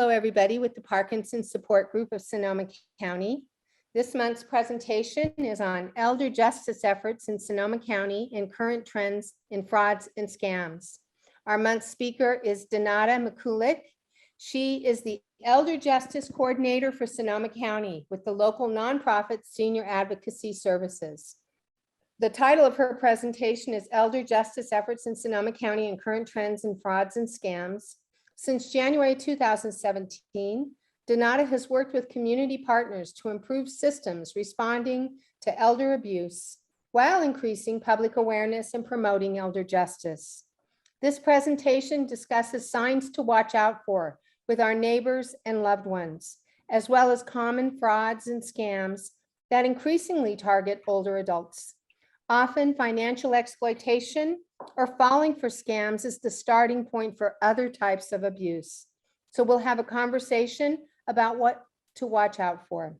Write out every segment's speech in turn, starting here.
Hello, everybody, with the Parkinson's Support Group of Sonoma County. This month's presentation is on elder justice efforts in Sonoma County and current trends in frauds and scams. Our month's speaker is Donata Mikulik. She is the Elder Justice Coordinator for Sonoma County with the local nonprofit Senior Advocacy Services. The title of her presentation is Elder Justice Efforts in Sonoma County and Current Trends in Frauds and Scams. Since January 2017, Donata has worked with community partners to improve systems responding to elder abuse while increasing public awareness and promoting elder justice. This presentation discusses signs to watch out for with our neighbors and loved ones, as well as common frauds and scams that increasingly target older adults. Often financial exploitation or falling for scams is the starting point for other types of abuse. So we'll have a conversation about what to watch out for.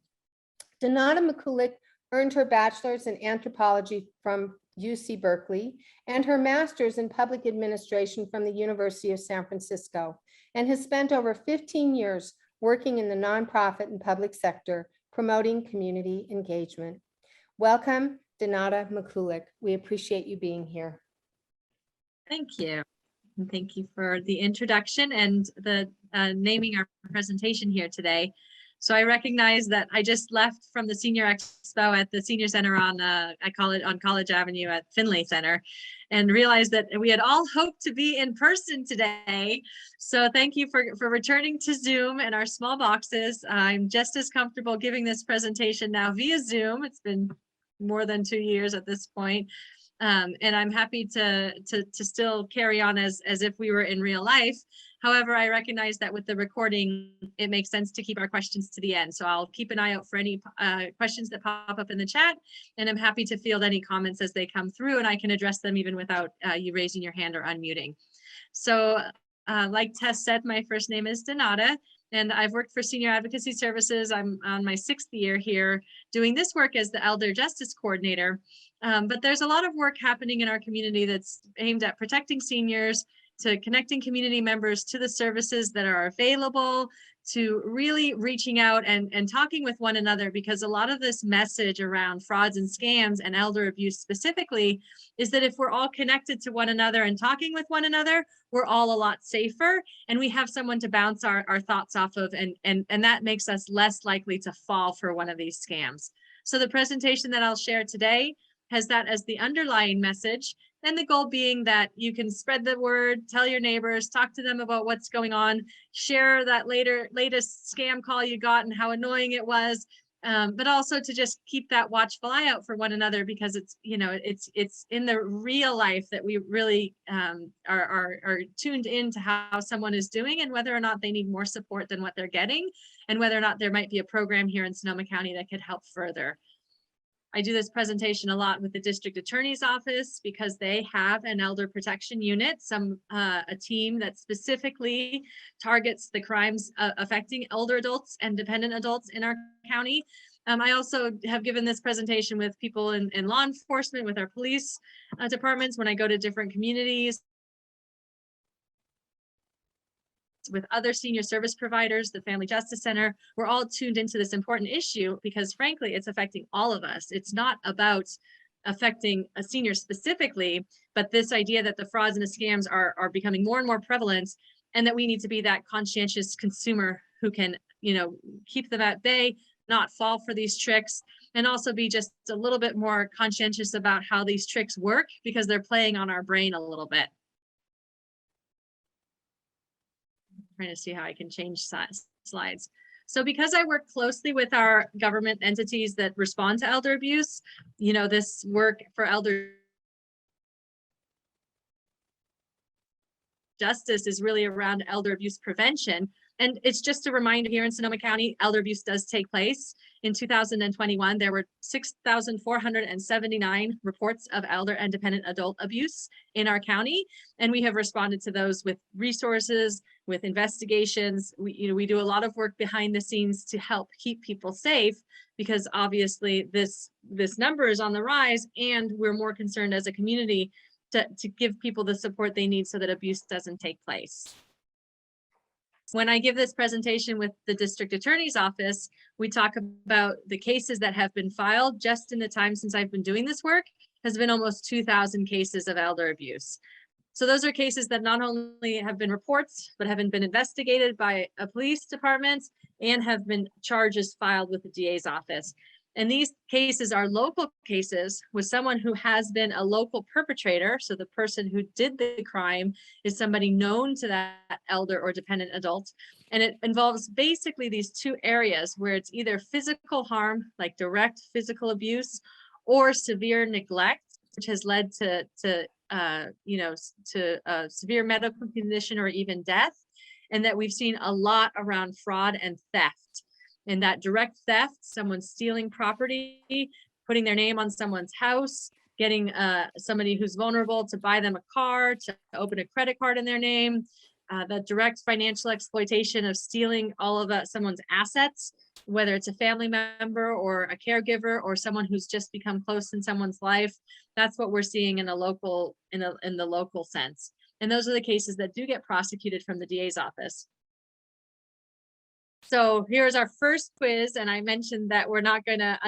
Donata Mikulik earned her bachelor's in anthropology from UC Berkeley and her master's in public administration from the University of San Francisco, and has spent over 15 years working in the nonprofit and public sector, promoting community engagement. Welcome, Donata Mikulik. We appreciate you being here. Thank you. And thank you for the introduction and the naming our presentation here today. So I recognize that I just left from the Senior Expo at the Senior Center on, I call it on College Avenue at Finley Center, and realized that we had all hoped to be in person today. So thank you for returning to Zoom and our small boxes. I'm just as comfortable giving this presentation now via Zoom. It's been more than 2 years at this point. And I'm happy to still carry on as if we were in real life. However, I recognize that with the recording, it makes sense to keep our questions to the end. So I'll keep an eye out for any questions that pop up in the chat, and I'm happy to field any comments as they come through, and I can address them even without you raising your hand or unmuting. So like Tess said, my first name is Donata, and I've worked for Senior Advocacy Services. I'm on my 6th year here doing this work as the Elder Justice Coordinator. But there's a lot of work happening in our community that's aimed at protecting seniors, to connecting community members to the services that are available, to really reaching out and talking with one another, because a lot of this message around frauds and scams and elder abuse specifically is that if we're all connected to one another and talking with one another, we're all a lot safer, and we have someone to bounce our thoughts off of, and that makes us less likely to fall for one of these scams. So the presentation that I'll share today has that as the underlying message, and the goal being that you can spread the word, tell your neighbors, talk to them about what's going on, share that latest scam call you got and how annoying it was, but also to just keep that watchful eye out for one another, because it's, you know, it's in the real life that we really are tuned into how someone is doing and whether or not they need more support than what they're getting, and whether or not there might be a program here in Sonoma County that could help further. I do this presentation a lot with the district attorney's office because they have an elder protection unit, a team that specifically targets the crimes affecting elder adults and dependent adults in our county. I also have given this presentation with people in law enforcement, with our police departments, when I go to different communities, with other senior service providers, the Family Justice Center. We're all tuned into this important issue because, frankly, it's affecting all of us. It's not about affecting a senior specifically, but this idea that the frauds and the scams are becoming more and more prevalent, and that we need to be that conscientious consumer who can, you know, keep them at bay, not fall for these tricks, and also be just a little bit more conscientious about how these tricks work, because they're playing on our brain a little bit. Trying to see how I can change slides. So because I work closely with our government entities that respond to elder abuse, you know, this work for elder justice is really around elder abuse prevention. And it's just a reminder, here in Sonoma County, elder abuse does take place. In 2021, there were 6,479 reports of elder and dependent adult abuse in our county. And we have responded to those with resources, with investigations. We do a lot of work behind the scenes to help keep people safe, because obviously this number is on the rise, and we're more concerned as a community to give people the support they need so that abuse doesn't take place. When I give this presentation with the district attorney's office, we talk about the cases that have been filed just in the time since I've been doing this work has been almost 2,000 cases of elder abuse. So those are cases that not only have been reports, but haven't been investigated by a police department and have been charges filed with the DA's office. And these cases are local cases with someone who has been a local perpetrator. So the person who did the crime is somebody known to that elder or dependent adult. And it involves basically these two areas where it's either physical harm, like direct physical abuse, or severe neglect, which has led to severe medical condition or even death. And that we've seen a lot around fraud and theft. And that direct theft, someone stealing property, putting their name on someone's house, getting somebody who's vulnerable to buy them a car, to open a credit card in their name, the direct financial exploitation of stealing all of someone's assets, whether it's a family member or a caregiver or someone who's just become close in someone's life. That's what we're seeing in the local sense. And those are the cases that do get prosecuted from the DA's office. So here's our first quiz, and I mentioned that we're not going to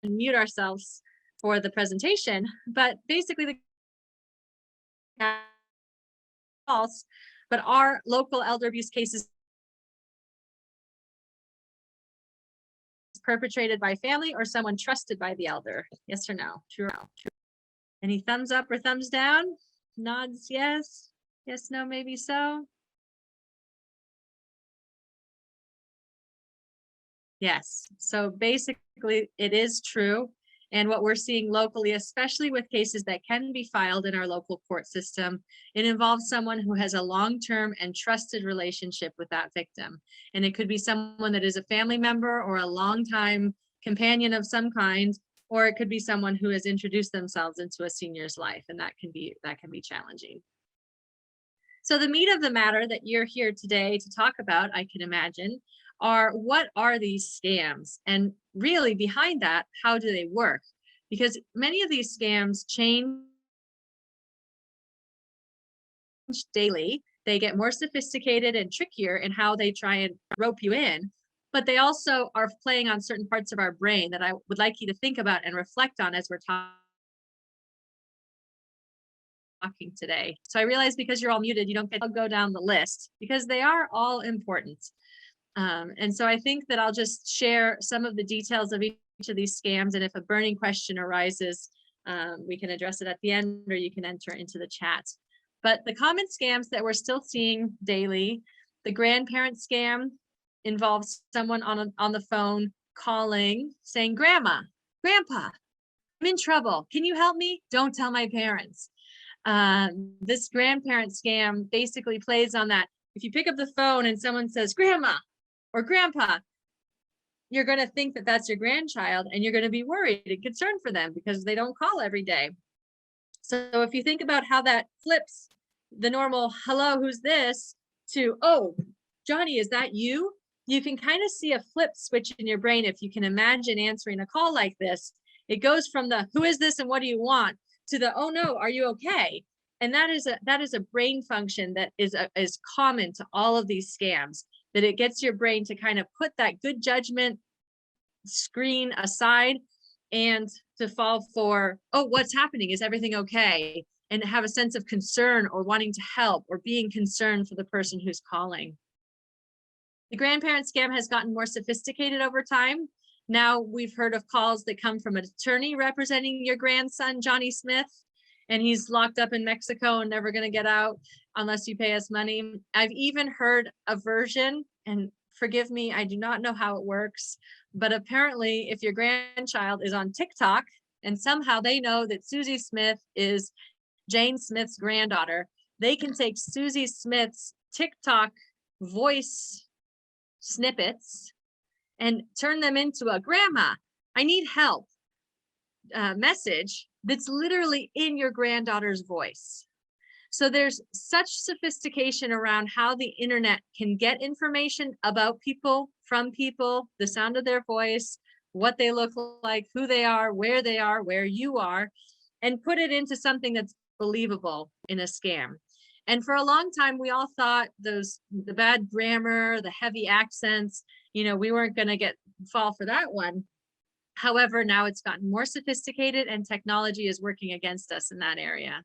unmute ourselves for the presentation, but basically the false, but are local elder abuse cases perpetrated by family or someone trusted by the elder? Yes or no? True or no? True. Any thumbs up or thumbs down? Nods, yes. Yes, no, maybe so. Yes, so basically it is true. And what we're seeing locally, especially with cases that can be filed in our local court system, it involves someone who has a long-term and trusted relationship with that victim. And it could be someone that is a family member or a longtime companion of some kind, or it could be someone who has introduced themselves into a senior's life, and that can be challenging. So the meat of the matter that you're here today to talk about, I can imagine, are what are these scams? And really behind that, how do they work? Because many of these scams change daily. They get more sophisticated and trickier in how they try and rope you in, but they also are playing on certain parts of our brain that I would like you to think about and reflect on as we're talking today. So I realize because you're all muted, you don't get to go down the list because they are all important. And so I think that I'll just share some of the details of each of these scams. And if a burning question arises, we can address it at the end, or you can enter into the chat. But the common scams that we're still seeing daily, the grandparent scam involves someone on the phone calling, saying, "Grandma, Grandpa, I'm in trouble. Can you help me? Don't tell my parents." This grandparent scam basically plays on that. If you pick up the phone and someone says, "Grandma," or "Grandpa," you're going to think that that's your grandchild, and you're going to be worried and concerned for them because they don't call every day. So if you think about how that flips the normal "hello, who's this" to "oh, Johnny, is that you?" You can kind of see a flip switch in your brain if you can imagine answering a call like this. It goes from the "who is this and what do you want" to the "oh no, are you okay?" And that is a brain function that is common to all of these scams, that it gets your brain to kind of put that good judgment screen aside and to fall for, "oh, what's happening? Is everything okay?" And have a sense of concern or wanting to help or being concerned for the person who's calling. The grandparent scam has gotten more sophisticated over time. Now we've heard of calls that come from an attorney representing your grandson, Johnny Smith, and he's locked up in Mexico and never going to get out unless you pay us money. I've even heard a version, and forgive me, I do not know how it works, but apparently if your grandchild is on TikTok and somehow they know that Susie Smith is Jane Smith's granddaughter, they can take Susie Smith's TikTok voice snippets and turn them into a "grandma, I need help" message that's literally in your granddaughter's voice. So there's such sophistication around how the internet can get information about people, from people, the sound of their voice, what they look like, who they are, where you are, and put it into something that's believable in a scam. And for a long time, we all thought the bad grammar, the heavy accents, we weren't going to fall for that one. However, now it's gotten more sophisticated and technology is working against us in that area.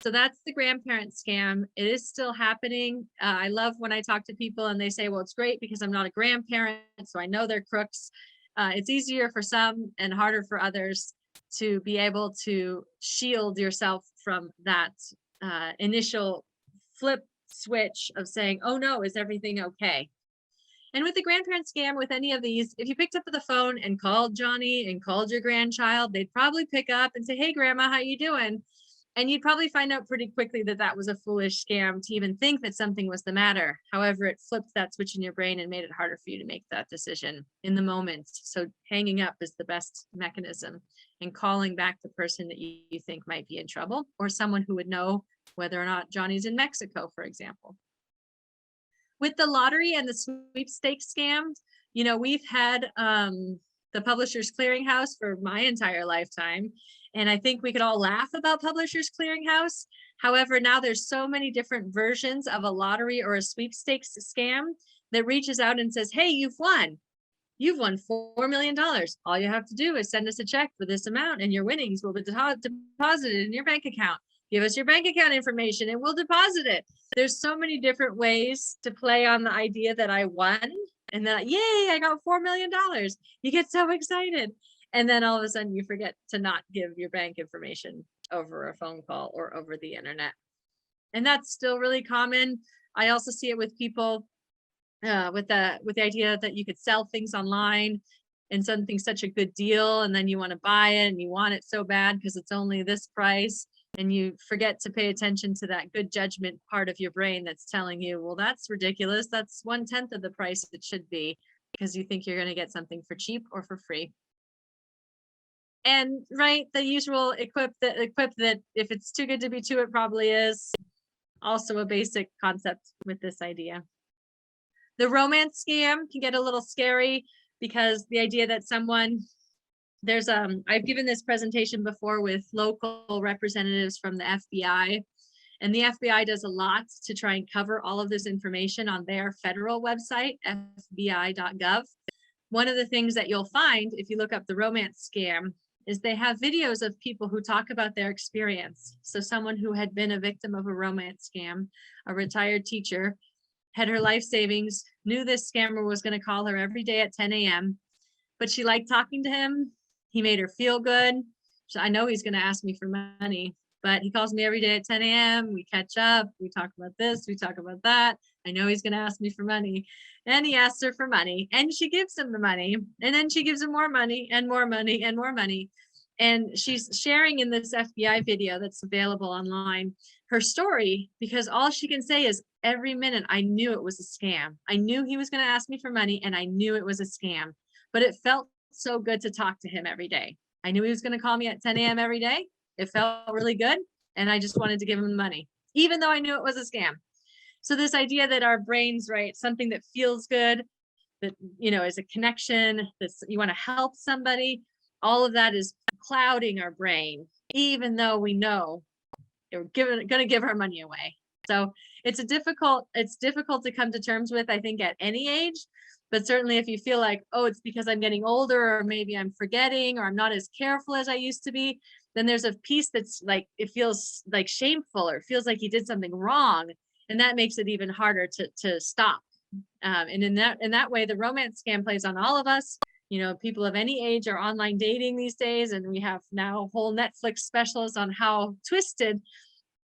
So that's the grandparent scam. It is still happening. I love when I talk to people and they say, well, it's great because I'm not a grandparent, so I know they're crooks. It's easier for some and harder for others to be able to shield yourself from that initial flip switch of saying, oh no, is everything okay? And with the grandparent scam, with any of these, if you picked up the phone and called Johnny and called your grandchild, they'd probably pick up and say, hey, grandma, how you doing? And you'd probably find out pretty quickly that that was a foolish scam to even think that something was the matter. However, it flipped that switch in your brain and made it harder for you to make that decision in the moment. So hanging up is the best mechanism, and calling back the person that you think might be in trouble, or someone who would know whether or not Johnny's in Mexico, for example. With the lottery and the sweepstakes scam, we've had the Publishers Clearinghouse for my entire lifetime. And I think we could all laugh about Publishers Clearinghouse. However, now there's so many different versions of a lottery or a sweepstakes scam that reaches out and says, hey, you've won. You've won $4 million. All you have to do is send us a check for this amount and your winnings will be deposited in your bank account. Give us your bank account information and we'll deposit it. There's so many different ways to play on the idea that I won and that, yay, I got $4 million. You get so excited. And then all of a sudden you forget to not give your bank information over a phone call or over the internet. And that's still really common. I also see it with people with the idea that you could sell things online and something's such a good deal and then you want to buy it and you want it so bad because it's only this price, and you forget to pay attention to that good judgment part of your brain that's telling you, well, that's ridiculous. That's 1/10 of the price it should be, because you think you're going to get something for cheap or for free. And right, the usual equip that if it's too good to be true, it probably is. Also a basic concept with this idea. The romance scam can get a little scary because the idea that I've given this presentation before with local representatives from the FBI, and the FBI does a lot to try and cover all of this information on their federal website, fbi.gov. One of the things that you'll find if you look up the romance scam is they have videos of people who talk about their experience. So someone who had been a victim of a romance scam, a retired teacher, had her life savings, knew this scammer was going to call her every day at 10 a.m., but she liked talking to him. He made her feel good. So I know he's going to ask me for money, but he calls me every day at 10 a.m. We catch up. We talk about this. We talk about that. I know he's going to ask me for money. And he asks her for money and she gives him the money. And then she gives him more money and more money and more money. And she's sharing in this FBI video that's available online her story, because all she can say is, every minute I knew it was a scam. I knew he was going to ask me for money and I knew it was a scam, but it felt so good to talk to him every day. I knew he was going to call me at 10 a.m. every day. It felt really good. And I just wanted to give him money, even though I knew it was a scam. So this idea that our brains, right, something that feels good, that, is a connection, that you want to help somebody, all of that is clouding our brain, even though we know they're going to give our money away. So it's difficult to come to terms with, I think, at any age. But certainly if you feel like, oh, it's because I'm getting older, or maybe I'm forgetting, or I'm not as careful as I used to be, then there's a piece that's like, it feels like shameful, or it feels like you did something wrong. And that makes it even harder to stop. And in that way, the romance scam plays on all of us. People of any age are online dating these days, and we have now whole Netflix specials on how twisted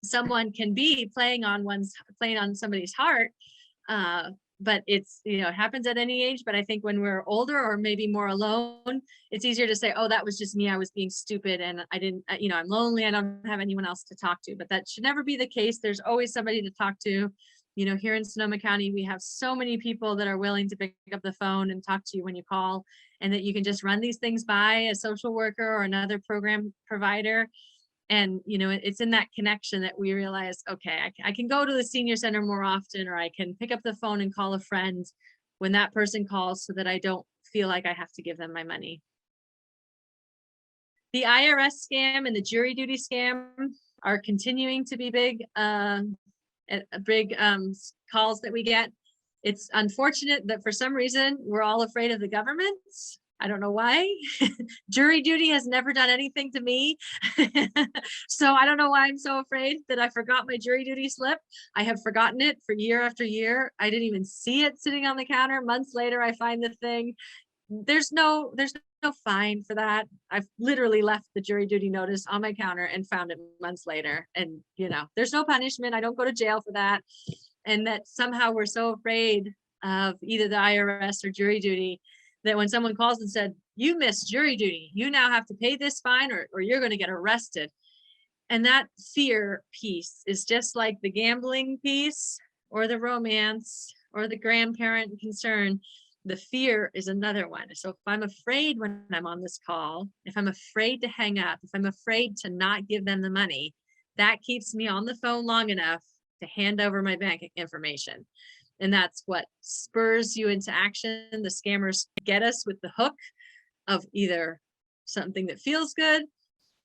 someone can be playing on somebody's heart. But it's, it happens at any age. But I think when we're older or maybe more alone, it's easier to say, oh, that was just me. I was being stupid and I didn't, I'm lonely. I don't have anyone else to talk to. But that should never be the case. There's always somebody to talk to. Here in Sonoma County, we have so many people that are willing to pick up the phone and talk to you when you call, and that you can just run these things by a social worker or another program provider. And, it's in that connection that we realize, okay, I can go to the senior center more often, or I can pick up the phone and call a friend when that person calls, so that I don't feel like I have to give them my money. The IRS scam and the jury duty scam are continuing to be big, calls that we get. It's unfortunate that for some reason we're all afraid of the government. I don't know why. Jury duty has never done anything to me. So I don't know why I'm so afraid that I forgot my jury duty slip. I have forgotten it for year after year. I didn't even see it sitting on the counter. Months later, I find the thing. There's no fine for that. I've literally left the jury duty notice on my counter and found it months later. And there's no punishment. I don't go to jail for that. And that somehow we're so afraid of either the IRS or jury duty that when someone calls and said, you missed jury duty, you now have to pay this fine or you're going to get arrested. And that fear piece is just like the gambling piece or the romance or the grandparent concern. The fear is another one. So if I'm afraid when I'm on this call, if I'm afraid to hang up, if I'm afraid to not give them the money, that keeps me on the phone long enough to hand over my bank information. And that's what spurs you into action. The scammers get us with the hook of either something that feels good,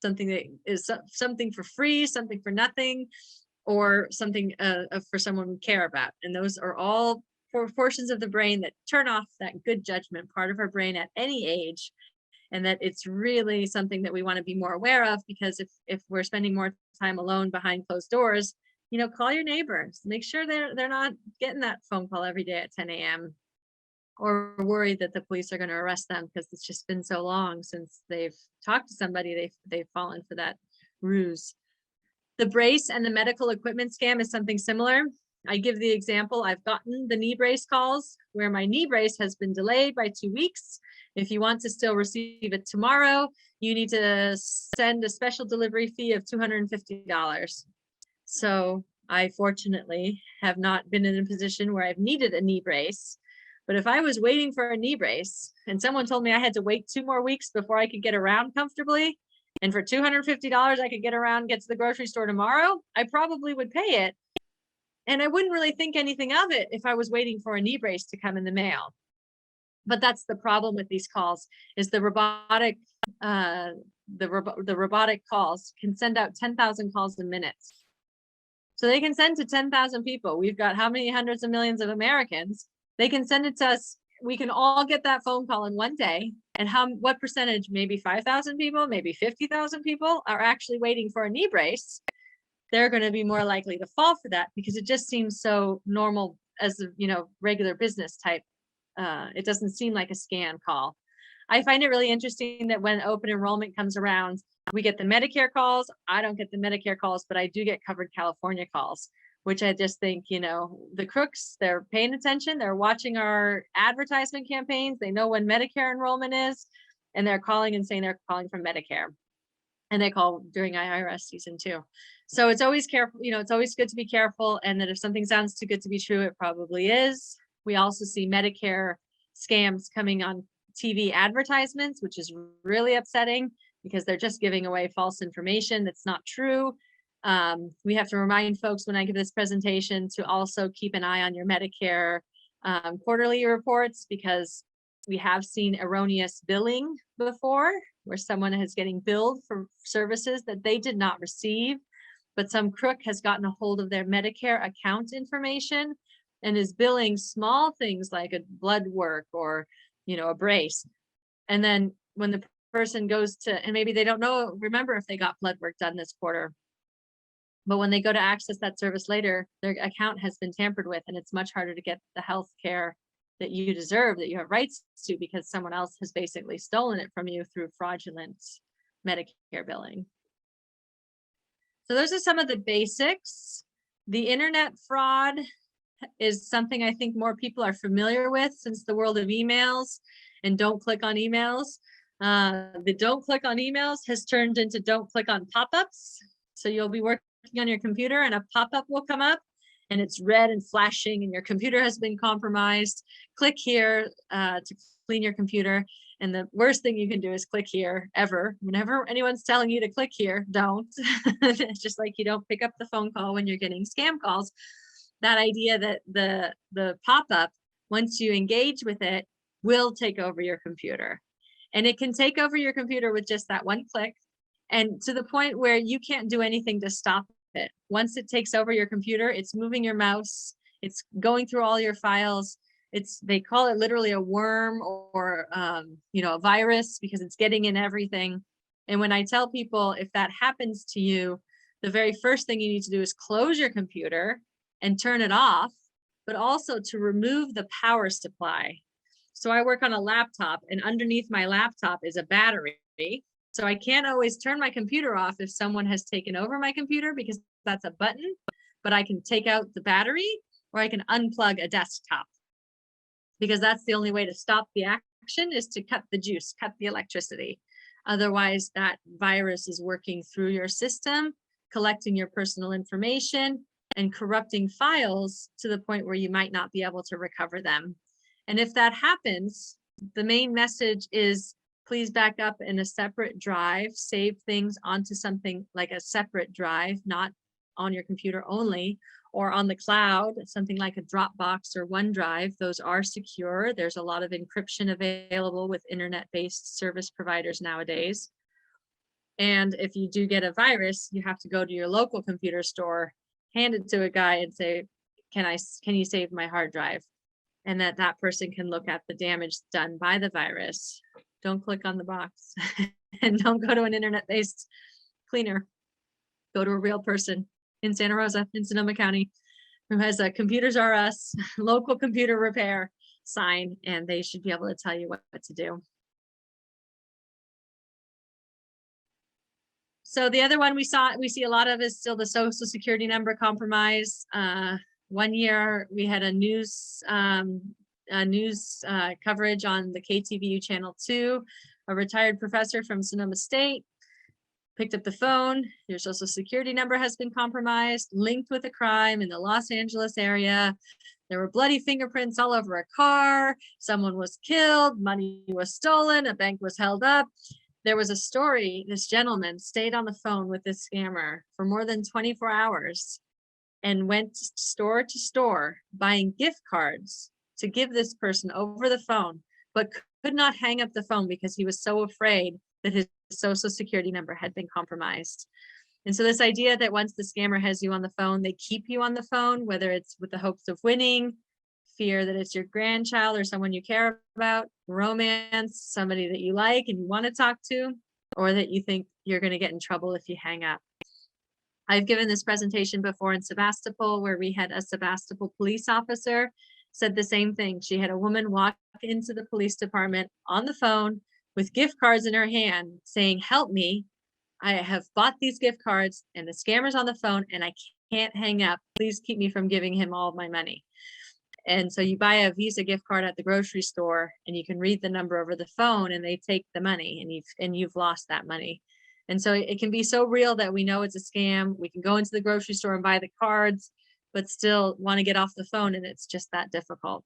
something that is something for free, something for nothing, or something for someone we care about. And those are all portions of the brain that turn off that good judgment part of our brain at any age. And that it's really something that we want to be more aware of, because if we're spending more time alone behind closed doors, call your neighbors, make sure they're not getting that phone call every day at 10 a.m. or worried that the police are going to arrest them because it's just been so long since they've talked to somebody, they've fallen for that ruse. The brace and the medical equipment scam is something similar. I give the example, I've gotten the knee brace calls where my knee brace has been delayed by 2 weeks. If you want to still receive it tomorrow, you need to send a special delivery fee of $250. So I fortunately have not been in a position where I've needed a knee brace. But if I was waiting for a knee brace and someone told me I had to wait 2 more weeks before I could get around comfortably, and for $250 I could get around, get to the grocery store tomorrow, I probably would pay it. And I wouldn't really think anything of it if I was waiting for a knee brace to come in the mail. But that's the problem with these calls, is the robotic calls can send out 10,000 calls a minute. So they can send to 10,000 people. We've got how many hundreds of millions of Americans? They can send it to us. We can all get that phone call in one day. And what percentage, maybe 5,000 people, maybe 50,000 people are actually waiting for a knee brace? They're going to be more likely to fall for that because it just seems so normal as a regular business type. It doesn't seem like a scam call. I find it really interesting that when open enrollment comes around, we get the Medicare calls. I don't get the Medicare calls, but I do get covered California calls, which I just think, the crooks, they're paying attention. They're watching our advertisement campaigns. They know when Medicare enrollment is, and they're calling and saying they're calling from Medicare. And they call during IRS season too. So it's always careful, it's always good to be careful. And that if something sounds too good to be true, it probably is. We also see Medicare scams coming on TV advertisements, which is really upsetting because they're just giving away false information that's not true. We have to remind folks when I give this presentation to also keep an eye on your Medicare quarterly reports, because we have seen erroneous billing before, where someone is getting billed for services that they did not receive, but some crook has gotten a hold of their Medicare account information and is billing small things like a blood work or, a brace. And then when the person goes to, and maybe they don't remember if they got blood work done this quarter, but when they go to access that service later, their account has been tampered with, and it's much harder to get the health care that you deserve, that you have rights to, because someone else has basically stolen it from you through fraudulent Medicare billing. So those are some of the basics. The internet fraud is something I think more people are familiar with since the world of emails and don't click on emails. The don't click on emails has turned into don't click on pop-ups. So you'll be working on your computer and a pop-up will come up and it's red and flashing and your computer has been compromised. Click here to clean your computer. And the worst thing you can do is click here ever. Whenever anyone's telling you to click here, don't. It's just like you don't pick up the phone call when you're getting scam calls. That idea that the pop-up, once you engage with it, will take over your computer. And it can take over your computer with just that one click. and to the point where you can't do anything to stop it. Once it takes over your computer, it's moving your mouse, it's going through all your files. They call it literally a worm or a virus, because it's getting in everything. And when I tell people, if that happens to you, the very first thing you need to do is close your computer and turn it off, but also to remove the power supply. So I work on a laptop, and underneath my laptop is a battery. So I can't always turn my computer off if someone has taken over my computer, because that's a button, but I can take out the battery, or I can unplug a desktop, because that's the only way to stop the action, is to cut the juice, cut the electricity. Otherwise, that virus is working through your system, collecting your personal information and corrupting files to the point where you might not be able to recover them. And if that happens, the main message is, please back up in a separate drive, save things onto something like a separate drive, not on your computer only, or on the cloud, something like a Dropbox or OneDrive. Those are secure. There's a lot of encryption available with internet-based service providers nowadays. And if you do get a virus, you have to go to your local computer store, hand it to a guy and say, can you save my hard drive? And that person can look at the damage done by the virus. Don't click on the box and don't go to an internet-based cleaner. Go to a real person in Santa Rosa, in Sonoma County, who has a Computers R Us local computer repair sign, and they should be able to tell you what to do. So the other one we see a lot of is still the Social Security number compromise. 1 year we had a news coverage on the KTVU Channel 2. A retired professor from Sonoma State picked up the phone. Your Social Security number has been compromised, linked with a crime in the Los Angeles area. There were bloody fingerprints all over a car. Someone was killed. Money was stolen. A bank was held up. There was a story. This gentleman stayed on the phone with this scammer for more than 24 hours and went store to store buying gift cards to give this person over the phone, but could not hang up the phone because he was so afraid that his Social Security number had been compromised. And so this idea that once the scammer has you on the phone, they keep you on the phone, whether it's with the hopes of winning, fear that it's your grandchild or someone you care about, romance, somebody that you like and you want to talk to, or that you think you're going to get in trouble if you hang up. I've given this presentation before in Sebastopol, where we had a Sebastopol police officer said the same thing. She had a woman walk into the police department on the phone with gift cards in her hand saying, help me, I have bought these gift cards and the scammer's on the phone and I can't hang up. Please keep me from giving him all of my money. And so you buy a Visa gift card at the grocery store and you can read the number over the phone and they take the money and you've lost that money. And so it can be so real that we know it's a scam. We can go into the grocery store and buy the cards, but still want to get off the phone, and it's just that difficult.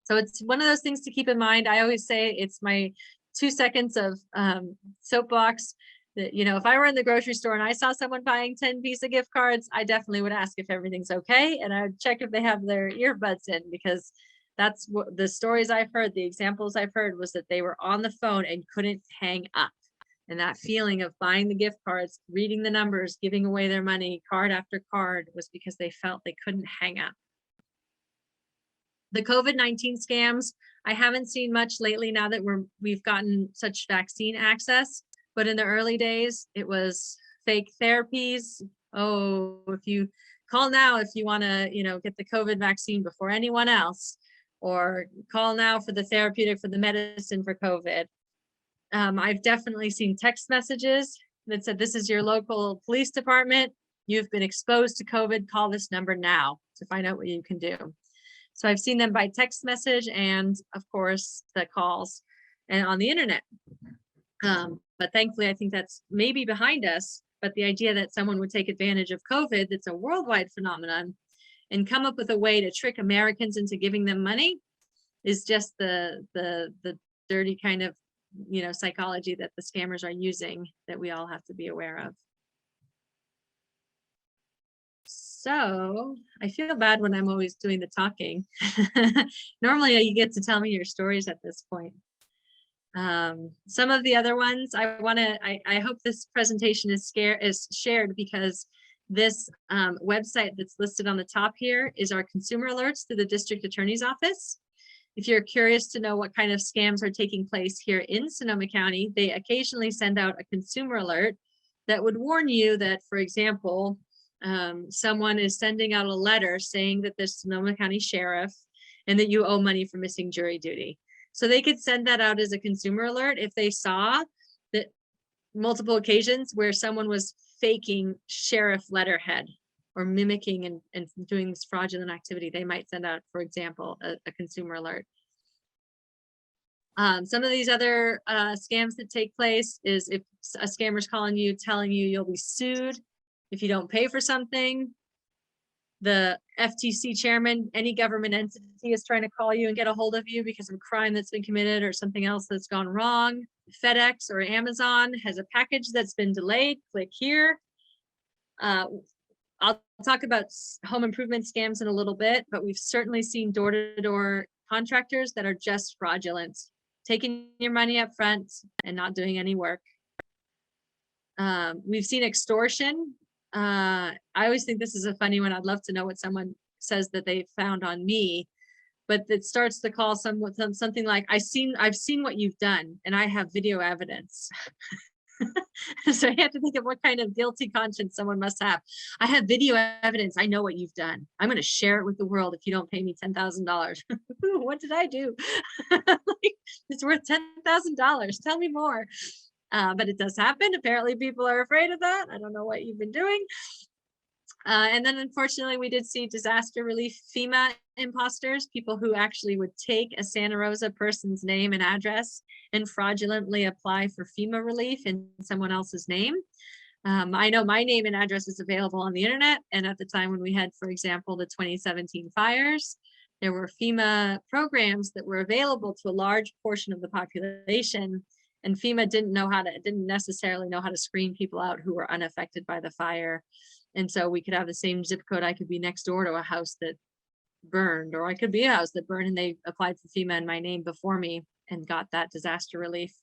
So it's one of those things to keep in mind. I always say it's my 2 seconds of soapbox that, if I were in the grocery store and I saw someone buying 10 Visa gift cards, I definitely would ask if everything's okay. And I would check if they have their earbuds in, because that's what the stories I've heard, the examples I've heard was that they were on the phone and couldn't hang up. And that feeling of buying the gift cards, reading the numbers, giving away their money, card after card, was because they felt they couldn't hang up. The COVID-19 scams, I haven't seen much lately now that we've gotten such vaccine access, but in the early days, it was fake therapies. Oh, if you call now, if you want to, get the COVID vaccine before anyone else, or call now for the therapeutic, for the medicine for COVID. I've definitely seen text messages that said, this is your local police department. You've been exposed to COVID. Call this number now to find out what you can do. So I've seen them by text message and, of course, the calls and on the internet. But thankfully, I think that's maybe behind us. But the idea that someone would take advantage of COVID, that's a worldwide phenomenon, and come up with a way to trick Americans into giving them money is just the dirty kind of psychology that the scammers are using, that we all have to be aware of. So I feel bad when I'm always doing the talking. Normally you get to tell me your stories at this point. Some of the other ones I hope this presentation is shared, because this website that's listed on the top here is our consumer alerts through the district attorney's office. If you're curious to know what kind of scams are taking place here in Sonoma County, they occasionally send out a consumer alert that would warn you that, for example, someone is sending out a letter saying that there's Sonoma County sheriff and that you owe money for missing jury duty. So they could send that out as a consumer alert if they saw that multiple occasions where someone was faking sheriff letterhead or mimicking and doing this fraudulent activity. They might send out, for example, a consumer alert. Some of these other scams that take place is if a scammer's calling you, telling you you'll be sued if you don't pay for something. The FTC chairman, any government entity is trying to call you and get a hold of you because of a crime that's been committed or something else that's gone wrong. FedEx or Amazon has a package that's been delayed. Click here. I'll talk about home improvement scams in a little bit, but we've certainly seen door-to-door contractors that are just fraudulent, taking your money up front and not doing any work. We've seen extortion. I always think this is a funny one. I'd love to know what someone says that they found on me, but it starts the call something like, I've seen what you've done and I have video evidence. So I have to think of what kind of guilty conscience someone must have. I have video evidence. I know what you've done. I'm going to share it with the world if you don't pay me $10,000. What did I do? It's worth $10,000. Tell me more. But it does happen. Apparently people are afraid of that. I don't know what you've been doing. And then unfortunately, we did see disaster relief FEMA imposters, people who actually would take a Santa Rosa person's name and address and fraudulently apply for FEMA relief in someone else's name. I know my name and address is available on the internet. And at the time when we had, for example, the 2017 fires, there were FEMA programs that were available to a large portion of the population. And FEMA didn't necessarily know how to screen people out who were unaffected by the fire. And so we could have the same zip code. I could be next door to a house that burned, or I could be a house that burned and they applied for FEMA in my name before me and got that disaster relief.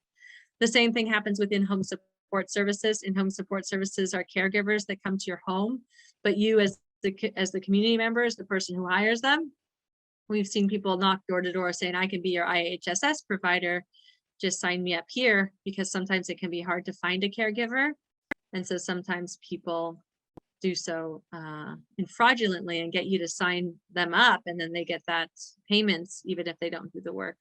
The same thing happens within home support services. In home support services are caregivers that come to your home, but you as the community members, the person who hires them, we've seen people knock door to door saying, I can be your IHSS provider. Just sign me up here, because sometimes it can be hard to find a caregiver. And so sometimes people do so fraudulently and get you to sign them up, and then they get that payments even if they don't do the work.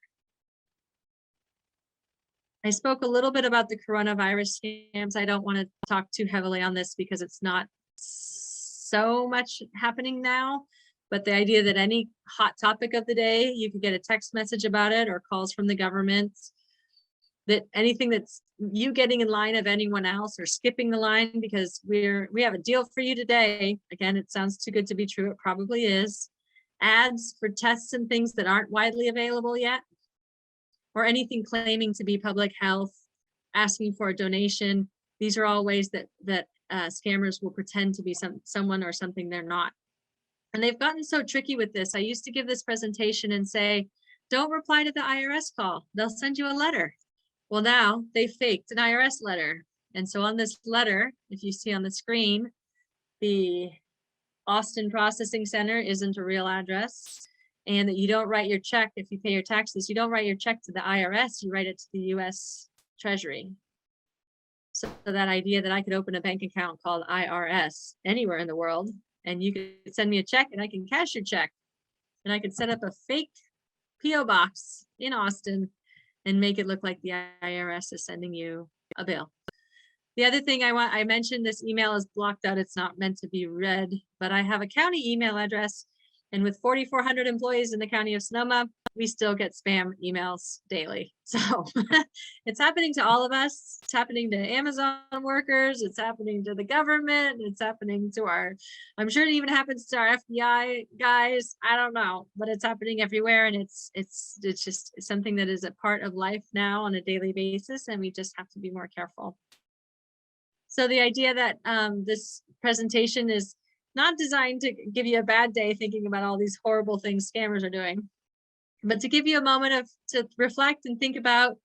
I spoke a little bit about the coronavirus scams. I don't want to talk too heavily on this because it's not so much happening now, but the idea that any hot topic of the day, you could get a text message about it or calls from the government, that anything that's you getting in line of anyone else or skipping the line because we have a deal for you today. Again, it sounds too good to be true. It probably is. Ads for tests and things that aren't widely available yet, or anything claiming to be public health, asking for a donation. These are all ways that scammers will pretend to be someone or something they're not. And they've gotten so tricky with this. I used to give this presentation and say, don't reply to the IRS call. They'll send you a letter. Well, now they faked an IRS letter. And so on this letter, if you see on the screen, the Austin Processing Center isn't a real address, and that you don't write your check. If you pay your taxes, you don't write your check to the IRS, you write it to the US Treasury. So that idea that I could open a bank account called IRS anywhere in the world, and you could send me a check and I can cash your check, and I could set up a fake PO box in Austin and make it look like the IRS is sending you a bill. The other thing I mentioned, this email is blocked out. It's not meant to be read, but I have a county email address, and with 4,400 employees in the county of Sonoma, we still get spam emails daily. So it's happening to all of us. It's happening to Amazon workers. It's happening to the government. It's happening to I'm sure it even happens to our FBI guys. I don't know, but it's happening everywhere. And it's just something that is a part of life now on a daily basis. And we just have to be more careful. So the idea that this presentation is not designed to give you a bad day thinking about all these horrible things scammers are doing, but to give you a moment to reflect and think about,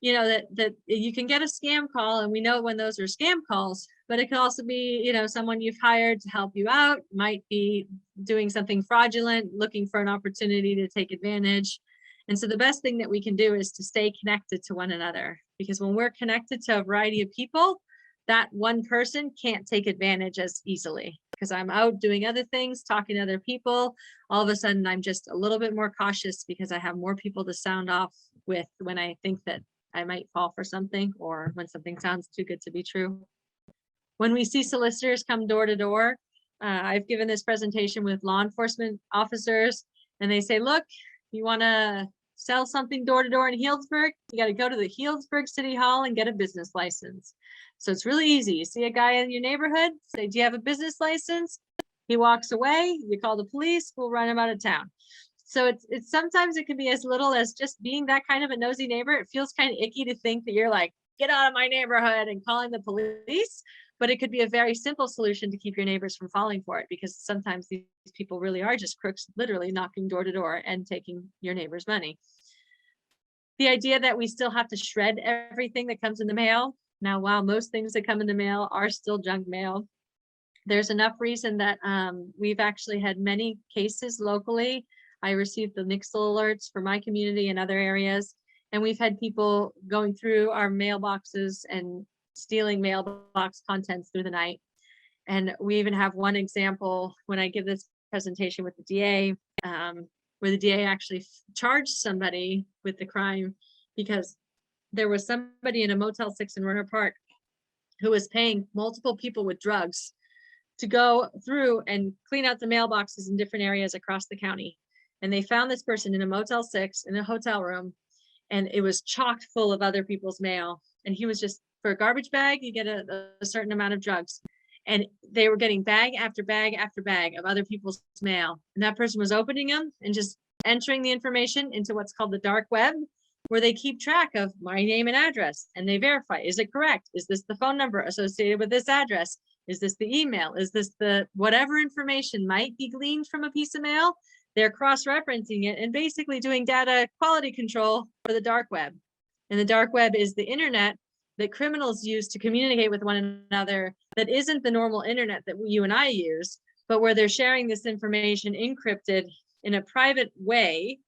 you know, that you can get a scam call, and we know when those are scam calls, but it could also be, you know, someone you've hired to help you out, might be doing something fraudulent, looking for an opportunity to take advantage. And so the best thing that we can do is to stay connected to one another, because when we're connected to a variety of people, that one person can't take advantage as easily, because I'm out doing other things, talking to other people. All of a sudden, I'm just a little bit more cautious because I have more people to sound off with when I think that I might fall for something, or when something sounds too good to be true. When we see solicitors come door to door, I've given this presentation with law enforcement officers, and they say, look, you want to sell something door to door in Healdsburg, you got to go to the Healdsburg City Hall and get a business license. So it's really easy. You see a guy in your neighborhood, say, do you have a business license? He walks away, you call the police, we'll run him out of town. So it's sometimes it can be as little as just being that kind of a nosy neighbor. It feels kind of icky to think that you're like, get out of my neighborhood and calling the police. But it could be a very simple solution to keep your neighbors from falling for it, because sometimes these people really are just crooks, literally knocking door to door and taking your neighbor's money. The idea that we still have to shred everything that comes in the mail. Now, while most things that come in the mail are still junk mail, there's enough reason that we've actually had many cases locally. I received the Nixle alerts for my community and other areas, and we've had people going through our mailboxes and stealing mailbox contents through the night. And we even have one example when I give this presentation with the DA, where the DA actually charged somebody with the crime, because there was somebody in a Motel 6 in Runner Park who was paying multiple people with drugs to go through and clean out the mailboxes in different areas across the county. And they found this person in a Motel 6 in a hotel room, and it was chocked full of other people's mail. And he was just, for a garbage bag, you get a certain amount of drugs. And they were getting bag after bag after bag of other people's mail. And that person was opening them and just entering the information into what's called the dark web, where they keep track of my name and address, and they verify, is it correct? Is this the phone number associated with this address? Is this the email? Is this the whatever information might be gleaned from a piece of mail? They're cross-referencing it and basically doing data quality control for the dark web. And the dark web is the internet that criminals use to communicate with one another, that isn't the normal internet that you and I use, but where they're sharing this information encrypted in a private way,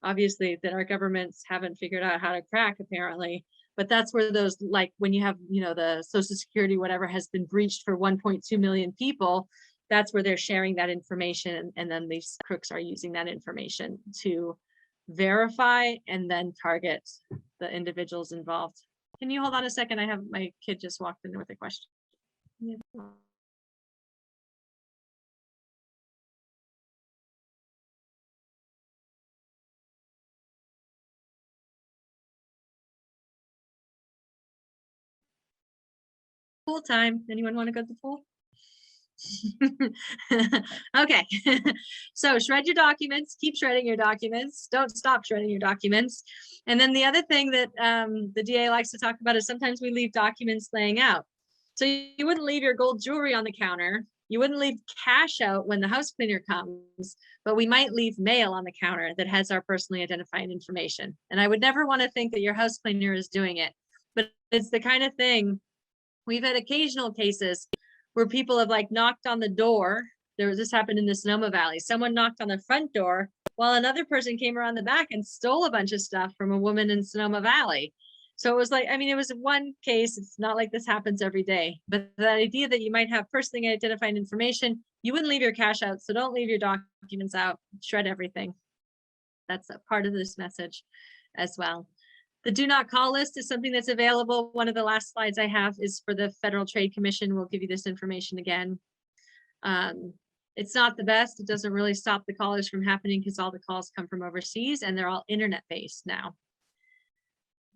obviously, that our governments haven't figured out how to crack, apparently. But that's where those, like when you have, you know, the Social Security, whatever has been breached for 1.2 million people, that's where they're sharing that information. And then these crooks are using that information to verify and then target the individuals involved. Can you hold on a second? I have my kid just walked in with a question. Yeah. Pool time. Anyone want to go to the pool? Okay. So shred your documents, keep shredding your documents, don't stop shredding your documents. And then the other thing that the DA likes to talk about is sometimes we leave documents laying out. So you wouldn't leave your gold jewelry on the counter, you wouldn't leave cash out when the house cleaner comes, but we might leave mail on the counter that has our personally identifying information. And I would never want to think that your house cleaner is doing it, but it's the kind of thing. We've had occasional cases where people have like knocked on the door. This happened in the Sonoma Valley. Someone knocked on the front door while another person came around the back and stole a bunch of stuff from a woman in Sonoma Valley. So it was like, I mean, it was one case. It's not like this happens every day, but the idea that you might have personally identifying information, you wouldn't leave your cash out. So don't leave your documents out, shred everything. That's a part of this message as well. The do not call list is something that's available. One of the last slides I have is for the Federal Trade Commission. We'll give you this information again. It's not the best. It doesn't really stop the callers from happening because all the calls come from overseas and they're all internet-based now.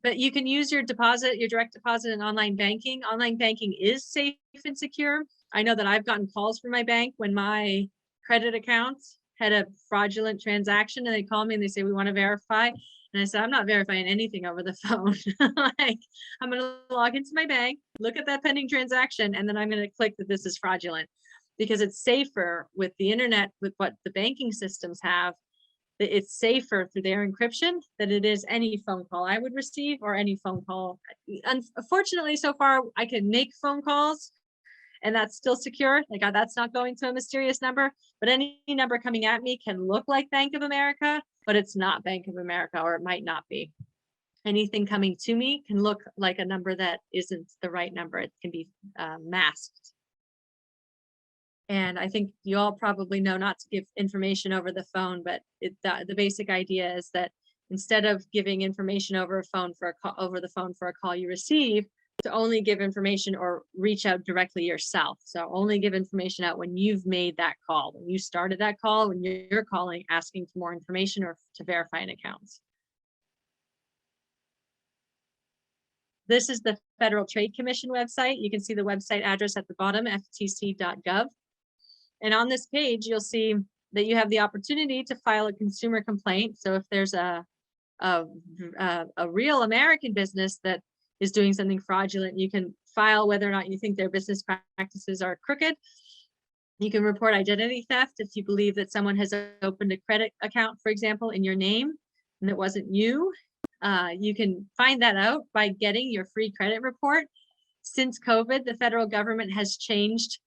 But you can use your deposit, your direct deposit and online banking. Online banking is safe and secure. I know that I've gotten calls from my bank when my credit account had a fraudulent transaction and they call me and they say, we want to verify. And I said, I'm not verifying anything over the phone. Like, I'm going to log into my bank, look at that pending transaction, and then I'm going to click that this is fraudulent, because it's safer with the internet, with what the banking systems have. that it's safer through their encryption than it is any phone call I would receive or any phone call. Unfortunately, so far I can make phone calls and that's still secure. Like that's not going to a mysterious number, but any number coming at me can look like Bank of America, but it's not Bank of America, or it might not be. Anything coming to me can look like a number that isn't the right number. It can be masked. And I think you all probably know not to give information over the phone, but the basic idea is that instead of giving information over the phone for a call you receive, to only give information or reach out directly yourself. So only give information out when you've made that call, when you started that call, when you're calling, asking for more information or to verify an account. This is the Federal Trade Commission website. You can see the website address at the bottom, ftc.gov. And on this page, you'll see that you have the opportunity to file a consumer complaint. So if there's a real American business that is doing something fraudulent, you can file whether or not you think their business practices are crooked. You can report identity theft if you believe that someone has opened a credit account, for example, in your name, and it wasn't you. You can find that out by getting your free credit report. Since COVID, the federal government has changed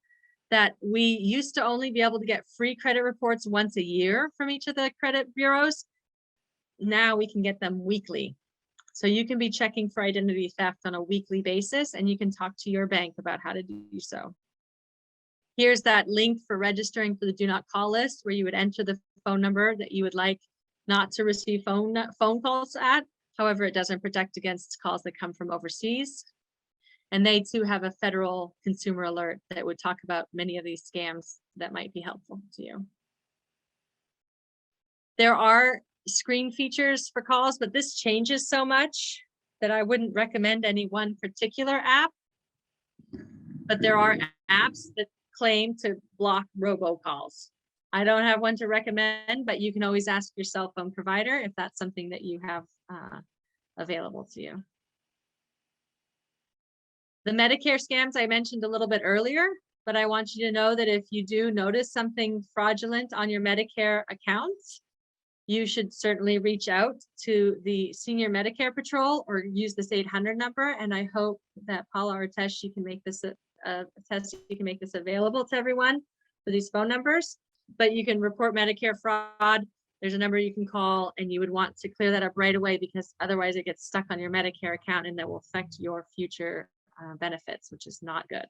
that we used to only be able to get free credit reports once a year from each of the credit bureaus. Now we can get them weekly. So you can be checking for identity theft on a weekly basis, and you can talk to your bank about how to do so. Here's that link for registering for the do not call list, where you would enter the phone number that you would like not to receive phone calls at. However, it doesn't protect against calls that come from overseas. And they too have a federal consumer alert that would talk about many of these scams that might be helpful to you. There are screen features for calls, but this changes so much that I wouldn't recommend any one particular app. But there are apps that claim to block robocalls. I don't have one to recommend, but you can always ask your cell phone provider if that's something that you have available to you. The Medicare scams I mentioned a little bit earlier, but I want you to know that if you do notice something fraudulent on your Medicare account, you should certainly reach out to the Senior Medicare Patrol or use this 800 number. And I hope that Paula or Tesh, you can make this available to everyone for these phone numbers. But you can report Medicare fraud. There's a number you can call, and you would want to clear that up right away, because otherwise it gets stuck on your Medicare account and that will affect your future benefits, which is not good.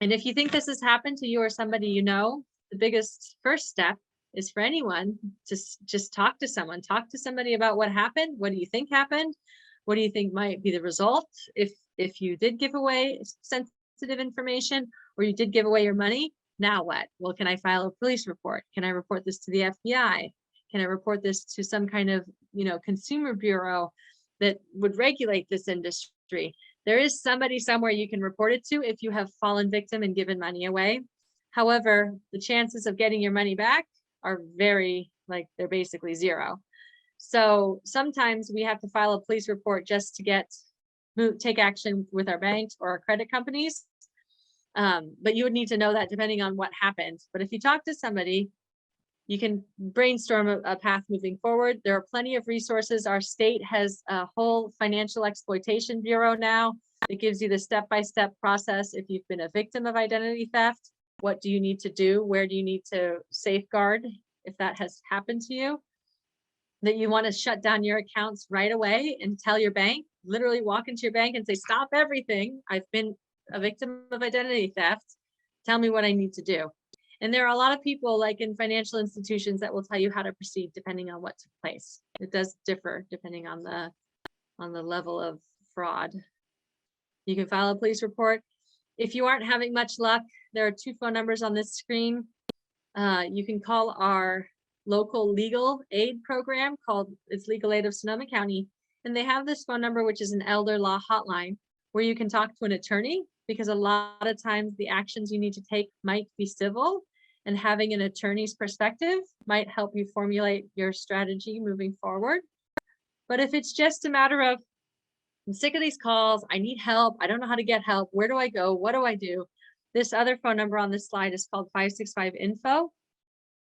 And if you think this has happened to you or somebody you know, the biggest first step is for anyone to just talk to someone. Talk to somebody about what happened. What do you think happened? What do you think might be the result if you did give away sensitive information, or you did give away your money? Now what? Well, can I file a police report? Can I report this to the FBI? Can I report this to some kind of, consumer bureau that would regulate this industry? There is somebody somewhere you can report it to if you have fallen victim and given money away. However, the chances of getting your money back are they're basically zero. So sometimes we have to file a police report just to take action with our banks or our credit companies. But you would need to know that depending on what happened. But if you talk to somebody, you can brainstorm a path moving forward. There are plenty of resources. Our state has a whole financial exploitation bureau now that gives you the step-by-step process. If you've been a victim of identity theft, what do you need to do? Where do you need to safeguard if that has happened to you? That you want to shut down your accounts right away and tell your bank, literally walk into your bank and say, stop everything. I've been a victim of identity theft. Tell me what I need to do. And there are a lot of people, like in financial institutions, that will tell you how to proceed depending on what took place. It does differ depending on the level of fraud. You can file a police report. If you aren't having much luck, there are 2 phone numbers on this screen. You can call our local legal aid program it's Legal Aid of Sonoma County. And they have this phone number, which is an elder law hotline, where you can talk to an attorney, because a lot of times the actions you need to take might be civil, and having an attorney's perspective might help you formulate your strategy moving forward. But if it's just a matter of, I'm sick of these calls, I need help, I don't know how to get help, where do I go, what do I do? This other phone number on this slide is called 565-INFO.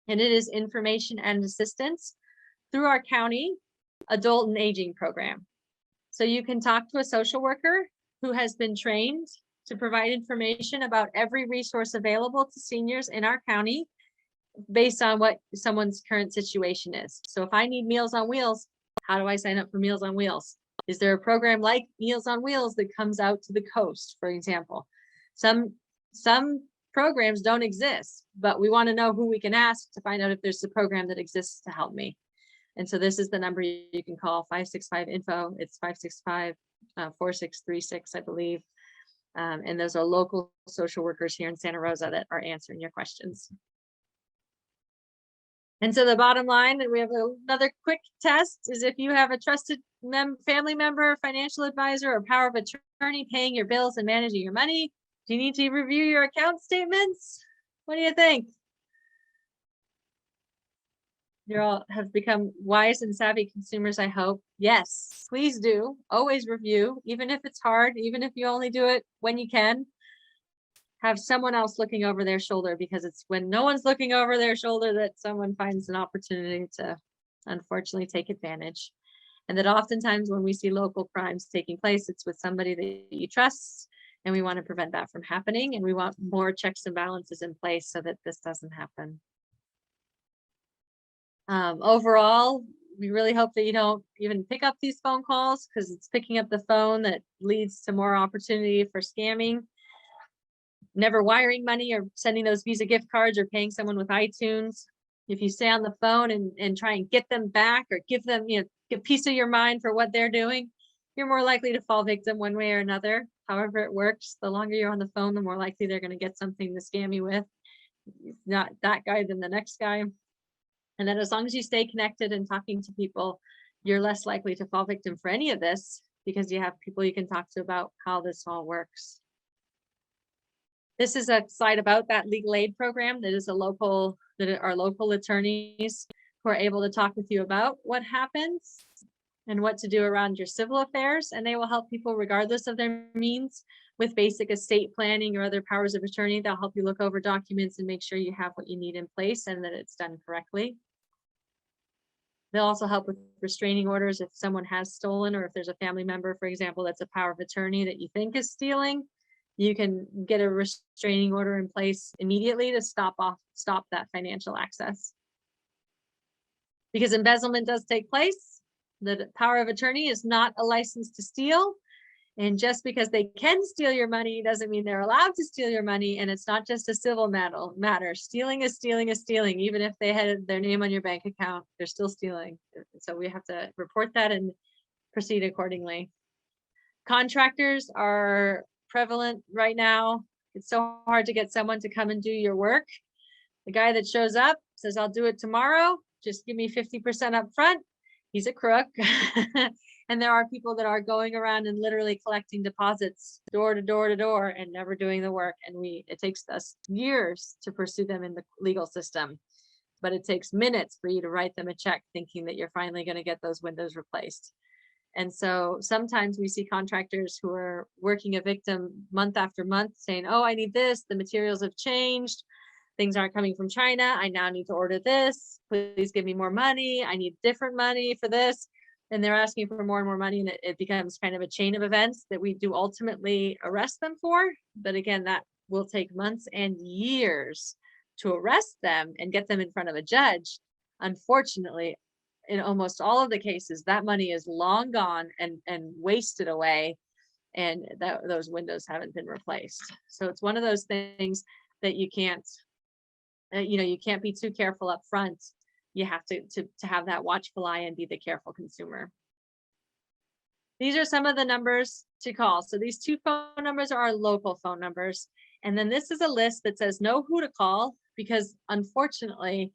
and it is information and assistance through our county adult and aging program. So you can talk to a social worker who has been trained to provide information about every resource available to seniors in our county based on what someone's current situation is. So if I need Meals on Wheels, how do I sign up for Meals on Wheels? Is there a program like Meals on Wheels that comes out to the coast, for example? Some programs don't exist, but we want to know who we can ask to find out if there's a program that exists to help me. And so this is the number you can call, 565-INFO. It's 565-4636, I believe. And those are local social workers here in Santa Rosa that are answering your questions. And so the bottom line, and we have another quick test, is if you have a trusted family member, financial advisor, or power of attorney paying your bills and managing your money, do you need to review your account statements? What do you think? You all have become wise and savvy consumers, I hope. Yes, please do. Always review, even if it's hard, even if you only do it when you can. Have someone else looking over their shoulder, because it's when no one's looking over their shoulder that someone finds an opportunity to unfortunately take advantage. And that oftentimes when we see local crimes taking place, it's with somebody that you trust, and we want to prevent that from happening. And we want more checks and balances in place so that this doesn't happen. Overall, we really hope that you don't even pick up these phone calls, because it's picking up the phone that leads to more opportunity for scamming. Never wiring money or sending those Visa gift cards or paying someone with iTunes. If you stay on the phone and try and get them back, or give them, get peace of your mind for what they're doing, you're more likely to fall victim one way or another. However it works, the longer you're on the phone, the more likely they're going to get something to scam you with. Not that guy, then the next guy. And then as long as you stay connected and talking to people, you're less likely to fall victim for any of this, because you have people you can talk to about how this all works. This is a slide about that legal aid program that is that are local attorneys who are able to talk with you about what happens and what to do around your civil affairs. And they will help people regardless of their means with basic estate planning or other powers of attorney. They'll help you look over documents and make sure you have what you need in place and that it's done correctly. They'll also help with restraining orders if someone has stolen, or if there's a family member, for example, that's a power of attorney that you think is stealing. You can get a restraining order in place immediately to stop that financial access. Because embezzlement does take place, the power of attorney is not a license to steal. And just because they can steal your money doesn't mean they're allowed to steal your money. And it's not just a civil matter. Stealing is stealing is stealing. Even if they had their name on your bank account, they're still stealing. So we have to report that and proceed accordingly. Contractors are prevalent right now. It's so hard to get someone to come and do your work. The guy that shows up says, I'll do it tomorrow, just give me 50% up front. He's a crook. And there are people that are going around and literally collecting deposits door to door to door and never doing the work. And it takes us years to pursue them in the legal system, but it takes minutes for you to write them a check thinking that you're finally going to get those windows replaced. And so sometimes we see contractors who are working a victim month after month saying, oh, I need this. The materials have changed. Things aren't coming from China. I now need to order this. Please give me more money. I need different money for this. And they're asking for more and more money. And it becomes kind of a chain of events that we do ultimately arrest them for. But again, that will take months and years to arrest them and get them in front of a judge. Unfortunately, in almost all of the cases, that money is long gone and wasted away, and those windows haven't been replaced. So it's one of those things that you can't, you can't be too careful up front. You have to have that watchful eye and be the careful consumer. These are some of the numbers to call. So these two phone numbers are our local phone numbers. And then this is a list that says know who to call, because unfortunately,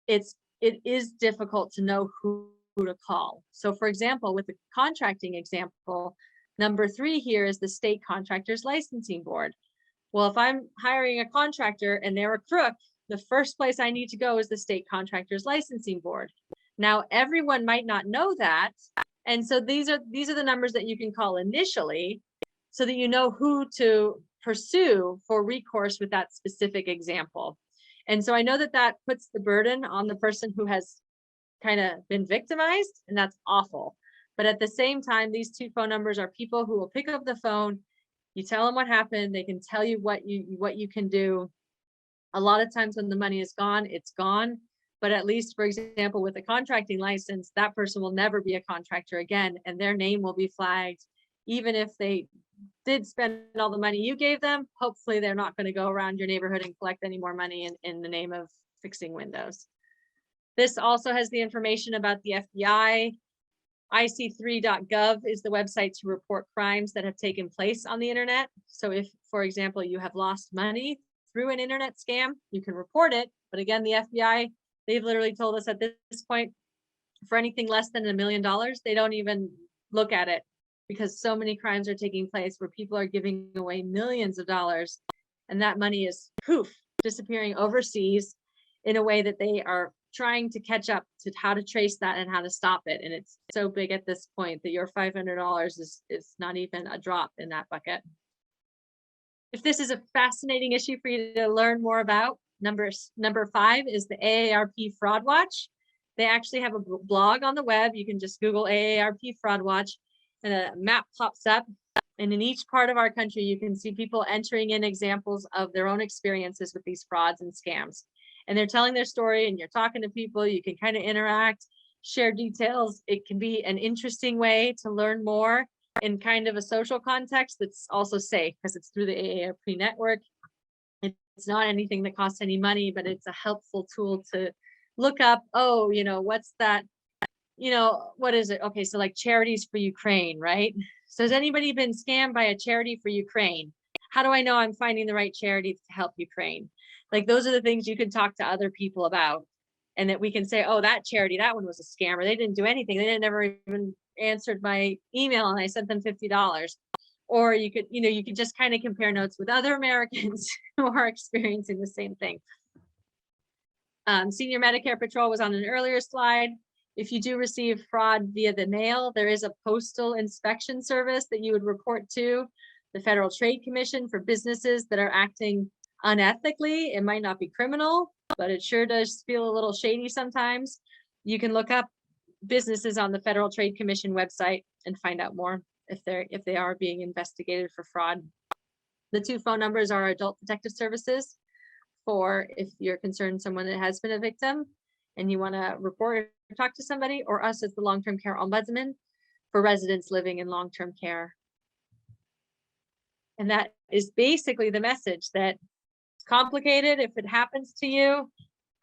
it is difficult to know who to call. So for example, with the contracting example, number 3 here is the State Contractors Licensing Board. Well, if I'm hiring a contractor and they're a crook, the first place I need to go is the State Contractors Licensing Board. Now, everyone might not know that. And so these are the numbers that you can call initially so that you know who to pursue for recourse with that specific example. And so I know that that puts the burden on the person who has kind of been victimized, and that's awful. But at the same time, these two phone numbers are people who will pick up the phone. You tell them what happened. They can tell you what you can do. A lot of times when the money is gone, it's gone. But at least, for example, with a contracting license, that person will never be a contractor again, and their name will be flagged. Even if they did spend all the money you gave them, hopefully they're not going to go around your neighborhood and collect any more money in the name of fixing windows. This also has the information about the FBI. IC3.gov is the website to report crimes that have taken place on the internet. So if, for example, you have lost money through an internet scam, you can report it. But again, the FBI, they've literally told us at this point, for anything less than $1 million, they don't even look at it, because so many crimes are taking place where people are giving away millions of dollars, and that money is poof, disappearing overseas in a way that they are trying to catch up to how to trace that and how to stop it. And it's so big at this point that your $500 is not even a drop in that bucket. If this is a fascinating issue for you to learn more about, number 5 is the AARP Fraud Watch. They actually have a blog on the web. You can just Google AARP Fraud Watch and a map pops up. And in each part of our country, you can see people entering in examples of their own experiences with these frauds and scams. And they're telling their story, and you're talking to people. You can kind of interact, share details. It can be an interesting way to learn more in kind of a social context that's also safe, because it's through the AARP network. It's not anything that costs any money, but it's a helpful tool to look up, oh, what's that? What is it? Okay, so like Charities for Ukraine, right? So has anybody been scammed by a charity for Ukraine? How do I know I'm finding the right charity to help Ukraine? Like, those are the things you can talk to other people about, and that we can say, oh, that charity, that one was a scammer. They didn't do anything. They never even answered my email, and I sent them $50. Or you could just kind of compare notes with other Americans who are experiencing the same thing. Senior Medicare Patrol was on an earlier slide. If you do receive fraud via the mail, there is a postal inspection service that you would report to the Federal Trade Commission for businesses that are acting unethically. It might not be criminal, but it sure does feel a little shady sometimes. You can look up businesses on the Federal Trade Commission website and find out more if they are being investigated for fraud. The 2 phone numbers are Adult Protective Services for if you're concerned someone that has been a victim and you want to report or talk to somebody, or us as the Long-Term Care Ombudsman for residents living in long-term care. And that is basically the message, that it's complicated. If it happens to you,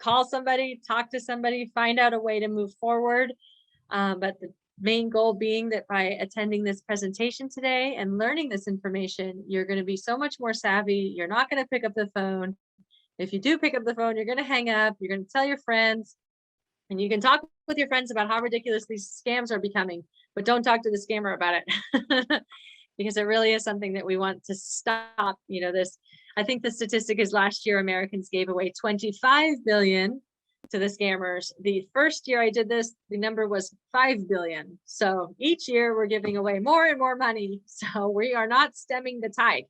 call somebody, talk to somebody, find out a way to move forward. But the main goal being that by attending this presentation today and learning this information, you're going to be so much more savvy. You're not going to pick up the phone. If you do pick up the phone, you're going to hang up. You're going to tell your friends, and you can talk with your friends about how ridiculous these scams are becoming, but don't talk to the scammer about it. Because it really is something that we want to stop. I think the statistic is last year Americans gave away $25 billion to the scammers. The first year I did this, the number was $5 billion. So each year we're giving away more and more money. So we are not stemming the tide.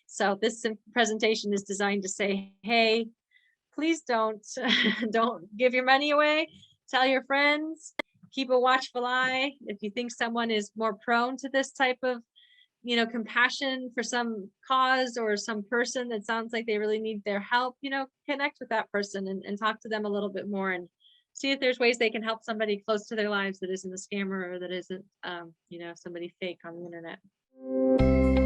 So this presentation is designed to say, hey, please don't give your money away. Tell your friends, keep a watchful eye. If you think someone is more prone to this type of compassion for some cause or some person that sounds like they really need their help, connect with that person and talk to them a little bit more, and see if there's ways they can help somebody close to their lives that isn't a scammer or that isn't, somebody fake on the internet.